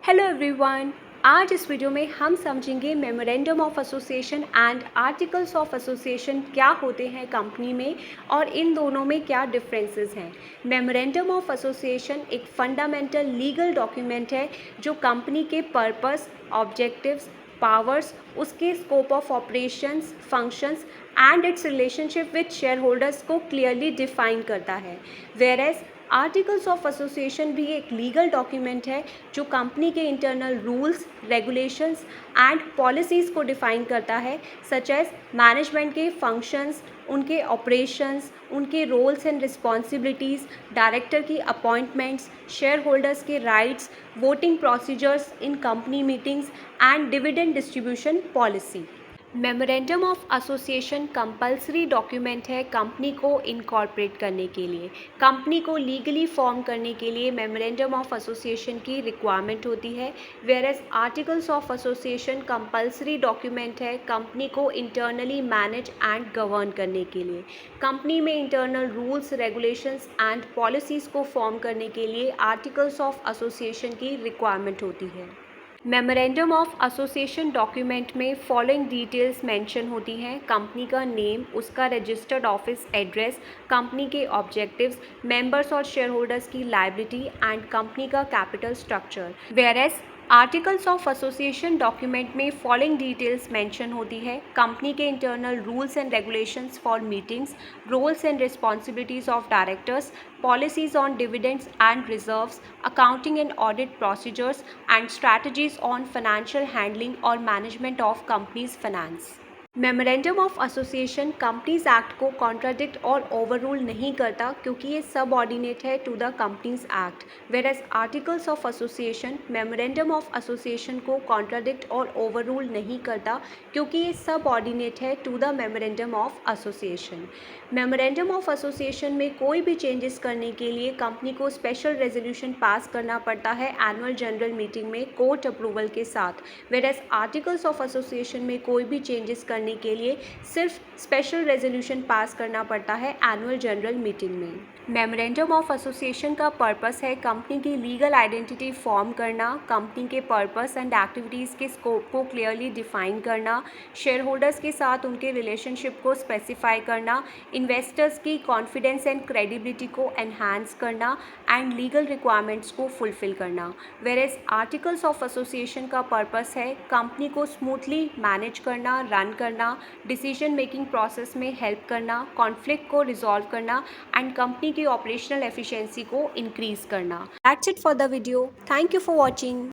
Hello everyone. आज इस video में हम समझेंगे memorandum of association and articles of association क्या होते हैं कंपनी में और इन दोनों में क्या डिफरेंसेस हैं। मेमोरेंडम ऑफ एसोसिएशन एक फंडामेंटल लीगल डॉक्यूमेंट है जो कंपनी के पर्पस, ऑब्जेक्टिव्स, पावर्स, उसके scope of operations, functions and it's relationship with share holders को क्लियरली डिफाइन करता है। वेयरएज आर्टिकल्स ऑफ एसोसिएशन भी एक लीगल डॉक्यूमेंट है जो कंपनी के internal rules, regulations and policies को डिफाइन करता है, सच एज मैनेजमेंट के फंक्शंस, उनके ऑपरेशंस, उनके रोल्स एंड रिस्पॉन्सिबिलिटीज़, डायरेक्टर की अपॉइंटमेंट्स, शेयर होल्डर्स के rights, voting procedures in company meetings and dividend distribution policy. Memorandum of association compulsory document है company को इनकॉर्पोरेट करने के लिए। कंपनी को लीगली फॉर्म करने के लिए मेमोरेंडम ऑफ एसोसिएशन की रिक्वायरमेंट होती है, whereas articles of association compulsory document है कंपनी को इंटरनली मैनेज एंड गवर्न करने के लिए। कंपनी में internal rules, regulations and policies को फॉर्म करने के लिए आर्टिकल्स ऑफ एसोसिएशन की रिक्वायरमेंट होती है। मेमोरेंडम ऑफ एसोसिएशन डॉक्यूमेंट में फॉलोइंग डिटेल्स मेंशन होती हैं: कंपनी का नेम, उसका रजिस्टर्ड ऑफिस एड्रेस, कंपनी के ऑब्जेक्टिव्स, मेंबर्स और शेयर होल्डर्स की लायबिलिटी एंड कंपनी का capital structure. Whereas articles of association document में फॉलोइंग डिटेल्स मेंशन होती है: कंपनी के internal rules and regulations for meetings, roles and responsibilities of directors, policies on dividends and reserves, accounting and audit procedures, and strategies on financial handling or management of company's finance। Memorandum of association Companies Act को contradict और overrule नहीं करता क्योंकि ये सब ordinate है to the Companies Act, whereas articles of association memorandum of association को contradict और ओवररूल नहीं करता क्योंकि ये सब ऑर्डिनेट है to the memorandum of association. Memorandum of association में कोई भी चेंजेस करने के लिए कंपनी को स्पेशल रेजोल्यूशन पास करना पड़ता है एनुअल जनरल मीटिंग में कोर्ट अप्रूवल के साथ, वेयरएज आर्टिकल्स ऑफ एसोसिएशन में कोई भी चेंजेस करने के लिए सिर्फ स्पेशल रेजोल्यूशन पास करना पड़ता है एनुअल जनरल मीटिंग में। मेमोरेंडम ऑफ एसोसिएशन का पर्पस है कंपनी की लीगल आइडेंटिटी फॉर्म करना, कंपनी के पर्पस एंड एक्टिविटीज़ के स्कोप को क्लियरली डिफाइन करना, शेयर होल्डर्स के साथ उनके रिलेशनशिप को स्पेसिफाई करना, इन्वेस्टर्स की कॉन्फिडेंस एंड क्रेडिबिलिटी को एनहांस करना एंड लीगल रिक्वायरमेंट्स को फुलफिल करना। वेयरएज आर्टिकल्स ऑफ एसोसिएशन का पर्पस है कंपनी को स्मूथली मैनेज करना, रन करना, डिसीजन मेकिंग प्रोसेस में हेल्प करना, कॉन्फ्लिक्ट को रिजॉल्व करना एंड कंपनी की ऑपरेशनल एफिशिएंसी को इंक्रीज करना। That's it for the video. Thank you for watching.